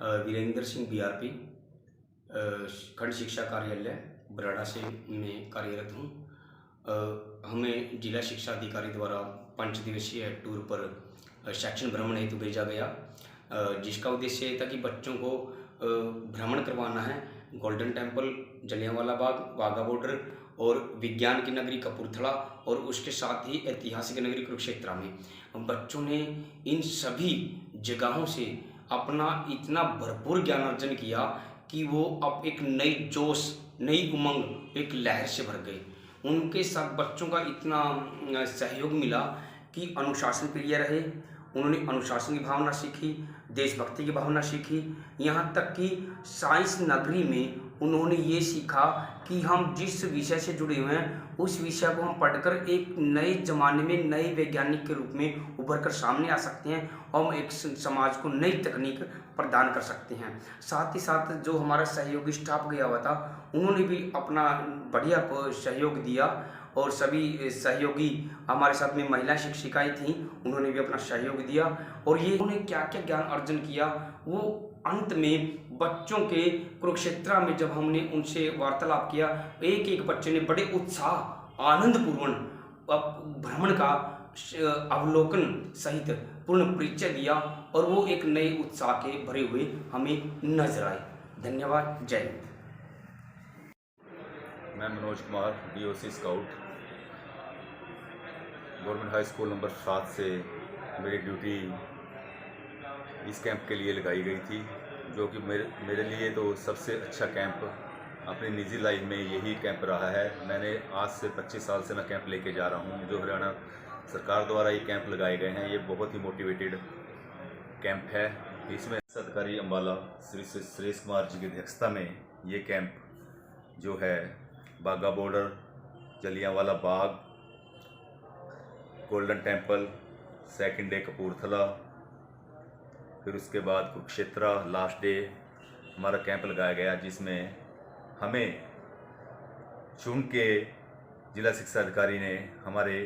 Virendra Singh BRP खंड शिक्षा कार्यालय बराड़ा से मैं कार्यरत हूँ। हमें जिला शिक्षा अधिकारी द्वारा 5 दिवसीय टूर पर शैक्षणिक भ्रमण हेतु भेजा गया, जिसका उद्देश्य ये था कि बच्चों को भ्रमण करवाना है golden temple, Jallianwala Bagh, Wagah border और विज्ञान की नगरी कपूरथला और उसके साथ ही ऐतिहासिक नगरी कुरुक्षेत्र में। बच्चों ने इन सभी जगहों से अपना इतना भरपूर ज्ञान अर्जन किया कि वो अब एक नई जोश, नई उमंग, एक लहर से भर गए। उनके साथ बच्चों का इतना सहयोग मिला कि अनुशासन प्रिय रहे। उन्होंने अनुशासन की भावना सीखी, देशभक्ति की भावना सीखी। यहाँ तक कि साइंस नगरी में उन्होंने ये सीखा कि हम जिस विषय से जुड़े हुए हैं उस विषय को हम पढ़कर एक नए ज़माने में नए वैज्ञानिक के रूप में उभर कर सामने आ सकते हैं और हम एक समाज को नई तकनीक प्रदान कर सकते हैं। साथ ही साथ जो हमारा सहयोगी स्टाफ गया हुआ था उन्होंने भी अपना बढ़िया सहयोग दिया और सभी सहयोगी हमारे साथ में महिला शिक्षिकाएँ थीं, उन्होंने भी अपना सहयोग दिया। और ये उन्होंने क्या क्या ज्ञान अर्जन किया वो अंत में बच्चों के कुरुक्षेत्र में जब हमने उनसे वार्तालाप किया, एक एक बच्चे ने बड़े उत्साह आनंदपूर्ण भ्रमण का अवलोकन सहित पूर्ण परिचय दिया और वो एक नए उत्साह के भरे हुए हमें नजर आए। धन्यवाद। जय हिंद। मैं Manoj Kumar, DOC scout, government high school number 7 से मेरी ड्यूटी इस कैंप के लिए लगाई गई थी, जो कि मेरे लिए तो सबसे अच्छा कैंप अपनी निजी लाइफ में यही कैंप रहा है। मैंने आज से 25 साल से मैं कैंप लेके जा रहा हूँ। जो हरियाणा सरकार द्वारा ये कैंप लगाए गए हैं, ये बहुत ही मोटिवेटेड कैंप है। इसमें अधिकारी अम्बाला श्री सुरेश कुमार जी की अध्यक्षता में ये कैंप जो है Wagah border, Jallianwala Bagh, Golden Temple, second day Kapurthala, फिर उसके बाद कुरुक्षेत्र लास्ट डे हमारा कैंप लगाया गया, जिसमें हमें चुन के जिला शिक्षा अधिकारी ने हमारे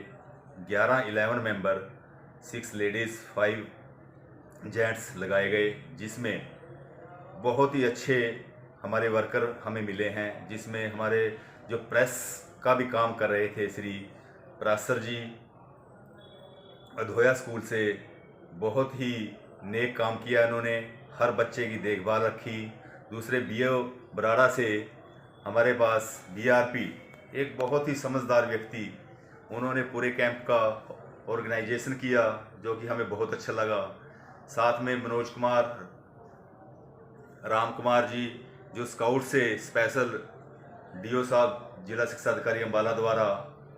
11 मेंबर, 6 लेडीज़ 5 जेंट्स लगाए गए, जिसमें बहुत ही अच्छे हमारे वर्कर हमें मिले हैं। जिसमें हमारे जो प्रेस का भी काम कर रहे थे श्री पराशर जी अधोया स्कूल से, बहुत ही नेक काम किया इन्होंने, हर बच्चे की देखभाल रखी। दूसरे बीओ बराड़ा से हमारे पास बीआरपी, एक बहुत ही समझदार व्यक्ति, उन्होंने पूरे कैंप का ऑर्गेनाइजेशन किया, जो कि हमें बहुत अच्छा लगा। साथ में मनोज कुमार, राम कुमार जी, जो स्काउट से स्पेशल डीओ साहब जिला शिक्षा अधिकारी अम्बाला द्वारा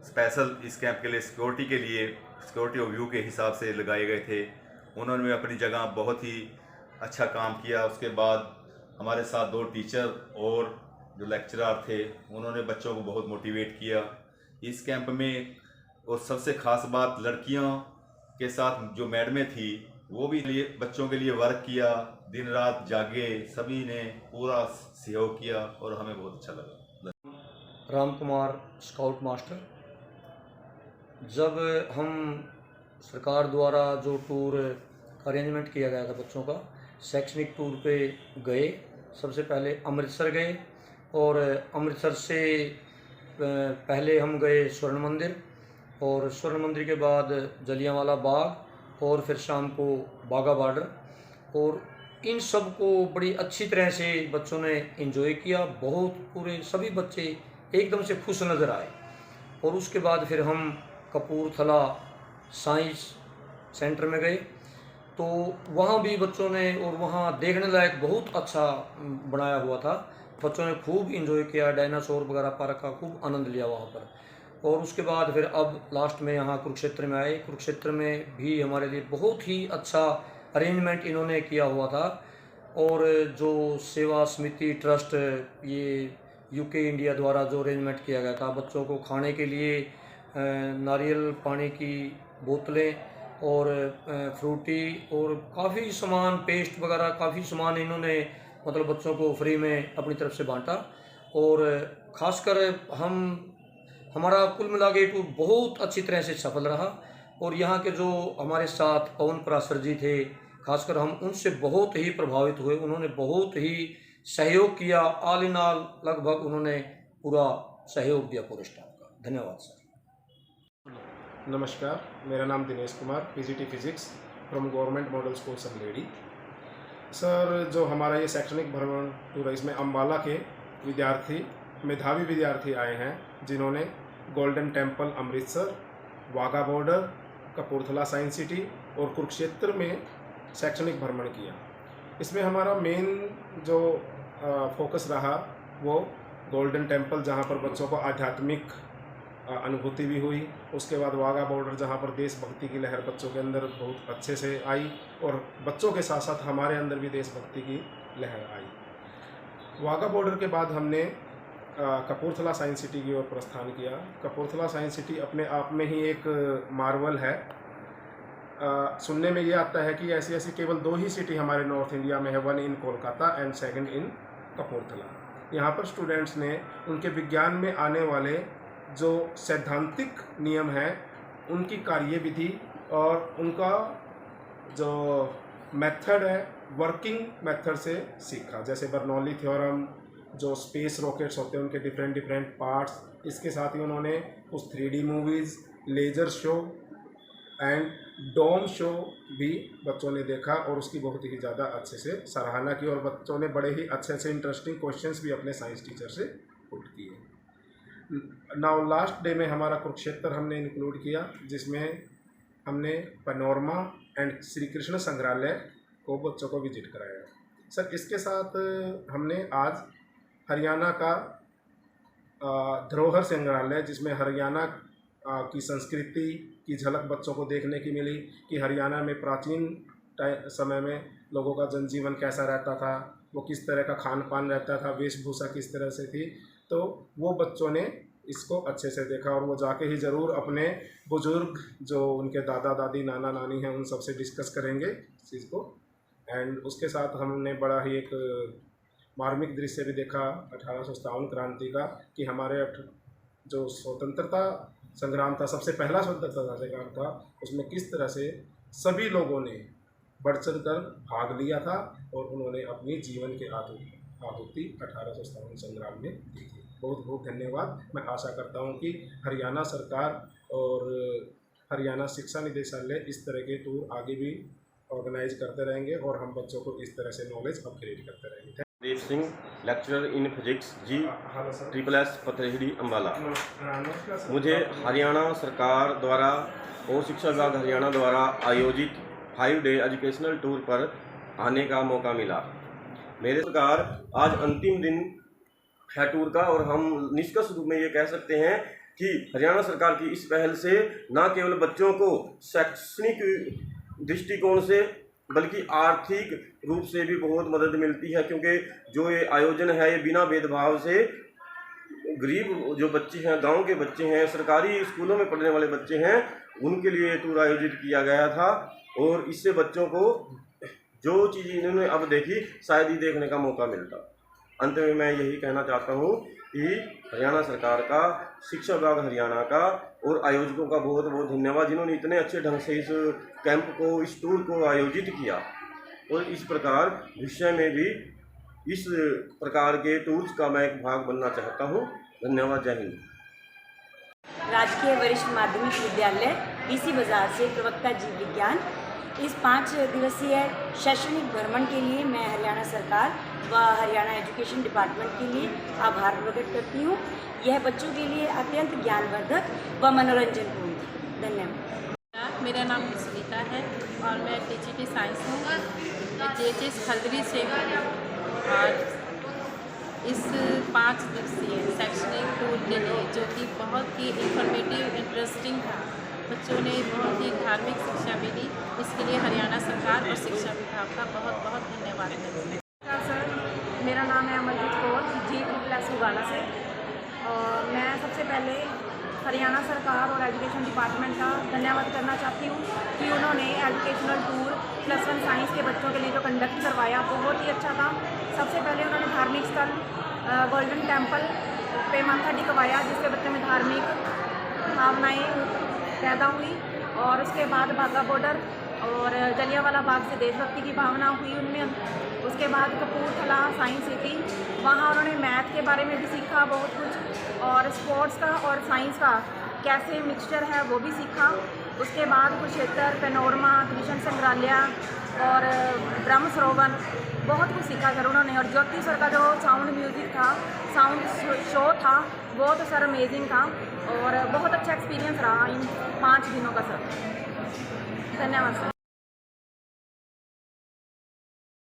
स्पेशल इस कैंप के लिए सिक्योरिटी और व्यू के हिसाब से लगाए गए थे, उन्होंने भी अपनी जगह बहुत ही अच्छा काम किया। उसके बाद हमारे साथ 2 टीचर और जो लेक्चरर थे, उन्होंने बच्चों को बहुत मोटिवेट किया इस कैंप में। और सबसे ख़ास बात, लड़कियों के साथ जो मैडमें थी वो भी बच्चों के लिए वर्क किया, दिन रात जागे, सभी ने पूरा सहयोग किया और हमें बहुत अच्छा लगा। Ram Kumar, scout master. जब हम सरकार द्वारा जो टूर का अरेंजमेंट किया गया था बच्चों का, शैक्षणिक टूर पे गए, सबसे पहले अमृतसर गए और अमृतसर से पहले हम गए स्वर्ण मंदिर और स्वर्ण मंदिर के बाद जलियांवाला बाग और फिर शाम को वाघा बॉर्डर। और इन सब को बड़ी अच्छी तरह से बच्चों ने एंजॉय किया। बहुत पूरे सभी बच्चे एकदम से खुश नज़र आए। और उसके बाद फिर हम कपूरथला साइंस सेंटर में गए, तो वहाँ भी बच्चों ने, और वहाँ देखने लायक बहुत अच्छा बनाया हुआ था, बच्चों ने खूब एंजॉय किया, डायनासोर वगैरह पार्क का खूब आनंद लिया वहाँ पर। और उसके बाद फिर अब लास्ट में यहाँ कुरुक्षेत्र में आए। कुरुक्षेत्र में भी हमारे लिए बहुत ही अच्छा अरेंजमेंट इन्होंने किया हुआ था। और जो सेवा समिति ट्रस्ट, ये यूके इंडिया द्वारा जो अरेंजमेंट किया गया था, बच्चों को खाने के लिए नारियल पानी की बोतलें और फ्रूटी और काफ़ी सामान, पेस्ट वगैरह काफ़ी सामान इन्होंने मतलब बच्चों को फ्री में अपनी तरफ से बांटा। और ख़ासकर हमारा कुल मिला के टूर बहुत अच्छी तरह से सफल रहा। और यहाँ के जो हमारे साथ पवन पराशर जी थे, खासकर हम उनसे बहुत ही प्रभावित हुए। उन्होंने बहुत ही सहयोग किया। ऑल इन ऑल लगभग उन्होंने पूरा सहयोग दिया पूरे स्टाफ का। धन्यवाद सर। नमस्कार, मेरा नाम Dinesh Kumar, PGT physics from government model school Samlehri. Sir, जो हमारा ये शैक्षणिक भ्रमण टूर है, इसमें अम्बाला के विद्यार्थी, मेधावी विद्यार्थी आए हैं, जिन्होंने golden temple Amritsar, Wagah border, Kapurthala science city और कुरुक्षेत्र में शैक्षणिक भ्रमण किया। इसमें हमारा मेन जो फोकस रहा वो गोल्डन टेम्पल, जहाँ पर बच्चों को आध्यात्मिक अनुभूति भी हुई। उसके बाद वाघा बॉर्डर, जहाँ पर देशभक्ति की लहर बच्चों के अंदर बहुत अच्छे से आई और बच्चों के साथ साथ हमारे अंदर भी देशभक्ति की लहर आई। वाघा बॉर्डर के बाद हमने कपूरथला साइंस सिटी की ओर प्रस्थान किया। कपूरथला साइंस सिटी अपने आप में ही एक मार्वल है। सुनने में ये आता है कि ऐसी केवल 2 ही सिटी हमारे नॉर्थ इंडिया में है, 1 इन कोलकाता एंड 2 इन कपूरथला। यहाँ पर स्टूडेंट्स ने उनके विज्ञान में आने वाले जो सैद्धांतिक नियम हैं, उनकी कार्यविधि और उनका जो मेथड है, वर्किंग मेथड से सीखा। जैसे बर्नौली थ्योरम, जो स्पेस रॉकेट्स होते हैं उनके डिफरेंट पार्ट्स। इसके साथ ही उन्होंने कुछ 3D movies, laser show and dome show भी बच्चों ने देखा और उसकी बहुत ही ज़्यादा अच्छे से सराहना की और बच्चों ने बड़े ही अच्छे से इंटरेस्टिंग क्वेश्चंस भी अपने साइंस टीचर से पुट किए। नाउ लास्ट डे में हमारा कुरुक्षेत्र हमने इंक्लूड किया, जिसमें हमने पैनोरमा एंड श्री कृष्ण संग्रहालय को बच्चों को विजिट कराया। सर, इसके साथ हमने आज हरियाणा का धरोहर संग्रहालय, जिसमें हरियाणा की संस्कृति की झलक बच्चों को देखने की मिली कि हरियाणा में प्राचीन समय में लोगों का जनजीवन कैसा रहता था, वो किस तरह का खान पान रहता था, वेशभूषा किस तरह से थी। तो वो बच्चों ने इसको अच्छे से देखा और वो जाके ही ज़रूर अपने बुजुर्ग, जो उनके दादा दादी, नाना नानी हैं, उन सबसे डिस्कस करेंगे इस चीज़ को। एंड उसके साथ हमने बड़ा ही एक मार्मिक दृश्य भी देखा 1857 क्रांति का, कि हमारे जो स्वतंत्रता संग्राम था, सबसे पहला स्वतंत्रता संग्राम था, उसमें किस तरह से सभी लोगों ने बढ़ चढ़ कर भाग लिया था और उन्होंने अपनी जीवन के आहुति 1857 संग्राम में दी थी। बहुत बहुत धन्यवाद। मैं आशा करता हूं कि हरियाणा सरकार और हरियाणा शिक्षा निदेशालय इस तरह के टूर आगे भी ऑर्गेनाइज करते रहेंगे और हम बच्चों को इस तरह से नॉलेज अपग्रेड करते रहेंगे। Dev Singh, lecturer in physics, G SSS Pathrehri Ambala. मुझे हरियाणा सरकार द्वारा और शिक्षा विभाग हरियाणा द्वारा आयोजित 5 डे एजुकेशनल टूर पर आने का मौका मिला। मेरे सरकार आज अंतिम दिन है टूर का और हम निष्कर्ष रूप में ये कह सकते हैं कि हरियाणा सरकार की इस पहल से न केवल बच्चों को शैक्षणिक दृष्टिकोण से बल्कि आर्थिक रूप से भी बहुत मदद मिलती है, क्योंकि जो ये आयोजन है ये बिना भेदभाव से गरीब जो बच्चे हैं, गांव के बच्चे हैं, सरकारी स्कूलों में पढ़ने वाले बच्चे हैं, उनके लिए टूर आयोजित किया गया था और इससे बच्चों को जो चीज़ इन्होंने अब देखी शायद ही देखने का मौका मिलता। अंत में मैं यही कहना चाहता हूँ कि हरियाणा सरकार का, शिक्षा विभाग हरियाणा का और आयोजकों का बहुत बहुत धन्यवाद, जिन्होंने इतने अच्छे ढंग से इस कैंप को, इस टूर को आयोजित किया और इस प्रकार भविष्य में भी इस प्रकार के टूर्स का मैं एक भाग बनना चाहता हूँ। धन्यवाद। जय हिंद। राजकीय वरिष्ठ माध्यमिक विद्यालय PC बाजार से प्रवक्ता जीव विज्ञान। इस 5 दिवसीय शैक्षणिक भ्रमण के लिए मैं हरियाणा सरकार व हरियाणा एजुकेशन डिपार्टमेंट के लिए आभार प्रकट करती हूँ। यह बच्चों के लिए अत्यंत ज्ञानवर्धक व मनोरंजनपूर्ण था। धन्यवाद। मेरा नाम सुनीता है और मैं TGT साइंस हूँ, JHS खलदरी से हूँ। और इस 5 दिवसीय शैक्षणिक टूर के लिए, जो कि बहुत ही इंफॉर्मेटिव, इंटरेस्टिंग था, बच्चों ने बहुत ही धार्मिक शिक्षा भी दी, इसके लिए हरियाणा सरकार और शिक्षा विभाग का बहुत बहुत धन्यवाद है। सर, मेरा नाम है अमरजीत कौर, G++ उगाना से। और मैं सबसे पहले हरियाणा सरकार और एजुकेशन डिपार्टमेंट का धन्यवाद करना चाहती हूँ कि उन्होंने एजुकेशनल टूर +1 साइंस के बच्चों के लिए जो कंडक्ट करवाया, बहुत ही अच्छा था। सबसे पहले उन्होंने धार्मिक स्थल गोल्डन टेम्पल पे माथा टिकवाया, जिससे बच्चों में धार्मिक भावनाएँ पैदा हुई। और उसके बाद वाघा बॉर्डर और जलियांवाला बाग से देशभक्ति की भावना हुई उनमें। उसके बाद कपूरथला साइंस सिटी, वहाँ उन्होंने मैथ के बारे में भी सीखा बहुत कुछ, और स्पोर्ट्स का और साइंस का कैसे मिक्सचर है वो भी सीखा। उसके बाद कुरुक्षेत्र, पैनोरमा, कृष्ण संग्रहालय और ब्रह्म सरोवर, बहुत कुछ सीखा सर उन्होंने। और ज्योति सर का जो साउंड म्यूज़िक था, साउंड शो था, वो तो सर अमेजिंग था और बहुत अच्छा एक्सपीरियंस रहा इन 5 दिनों का सर। धन्यवाद सर।